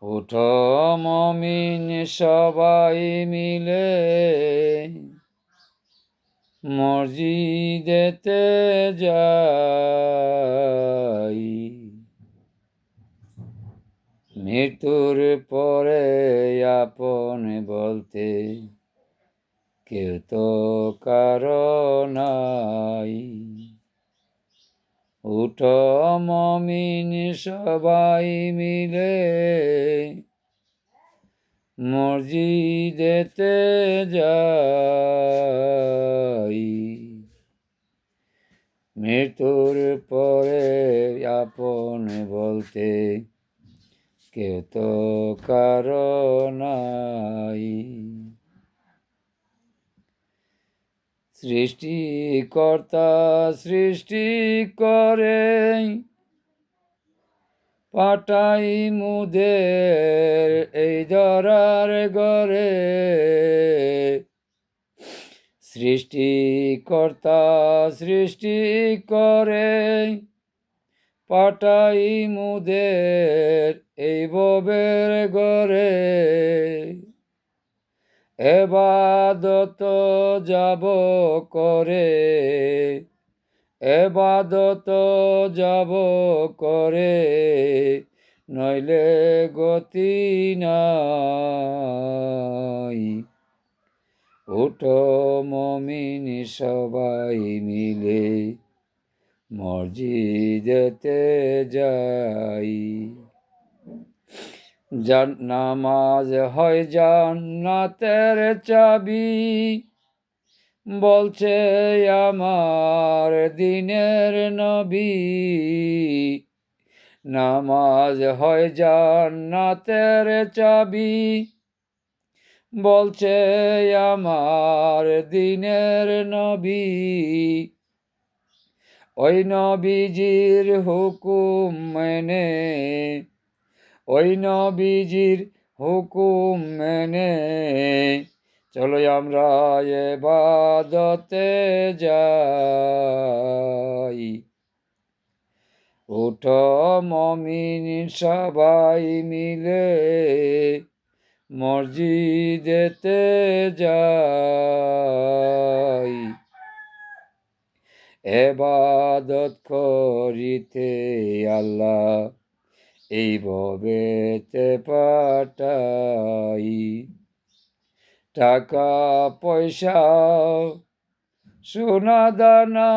উঠো মুমিন সবাই মিলে মসজিদেতে যাই। মৃত্যুর পরে আপন বলতে কেউ তো কারো নাই। উঠো মুমিন সবাই মিলে মসজিদেতে যাই। মৃত্যুর পরে আপন বলতে কেউ তো কারো নাই। সৃষ্টিকর্তা সৃষ্টি করে পাঠাই মুদের এই ধরার ঘরে। সৃষ্টিকর্তা সৃষ্টি করে পাঠাই মুদের এই ভবের ঘরে। এবাদত যাব করে, এবাদত যাব করে, নইলে গতি নাই। উঠো মুমিন সবাই মিলে মসজিদেতে যাই। নামাজ হয় জান্নাতের চাবি, বলছে আমার দিনের নবী। নামাজ হয় জান্নাতের চাবি, বলছে আমার দিনের নবী। ওই নবীজির হুকুম মেনে, ওই নবীজির হুকুম মেনে চলো আমরা ইবাদতে যাই। উঠো মুমিন সবাই মিলে মসজিদেতে যাই। ইবাদত করিতে আল্লাহ এই ভবেতে পাঠাই। টাকা পয়সা সোনা দানা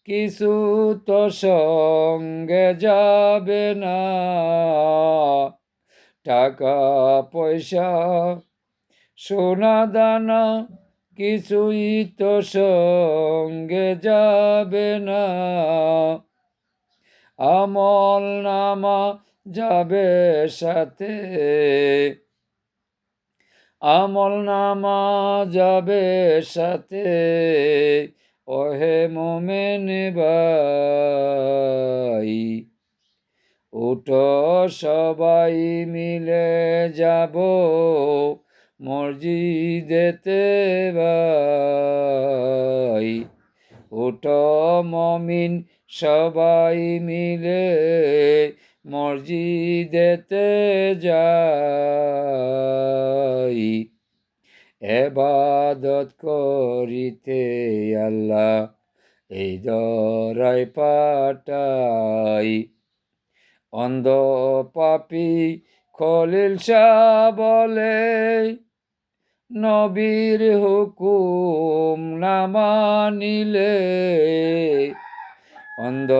কিছু তো সঙ্গে যাবে না। টাকা পয়সা সোনা দানা কিছুই তো সঙ্গে যাবে না। আমল নামা যাবে সাথে, আমল নামা যাবে সাথে। ওহে মোমেন ভাই, উঠো সবাই মিলে যাব মসজিদেতে ভাই। উঠো মুমিন সবাই মিলে মসজিদেতে যাই। ইবাদত করিতে আল্লাহ এই ধরায় পাঠাই। অন্ধ পাপী খলিল শাহ বলে নবীর হুকুম না মানিলে। অন্ধ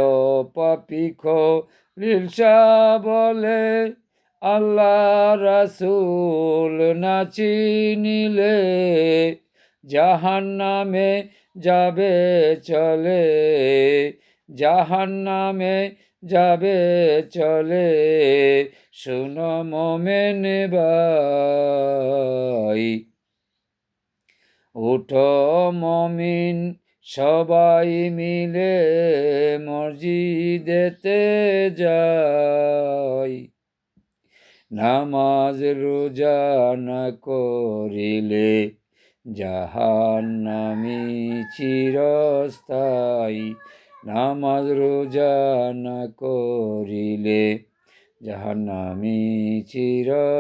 পাপী খলিল শাহ বলে আল্লাহ রাসূল না চিনিলে। জাহান্নামে যাবে চলে, জাহান্নামে যাবে চলে। শুনো মোমেন ভাই, উঠো মুমিন সবাই মিলে মসজিদেতে যাই। নামাজ রোজা না করিলে জাহান্নামী চিরস্থায়ী। নামাজ রোজা না করিলে জাহান্নামী চিরস্থায়ী।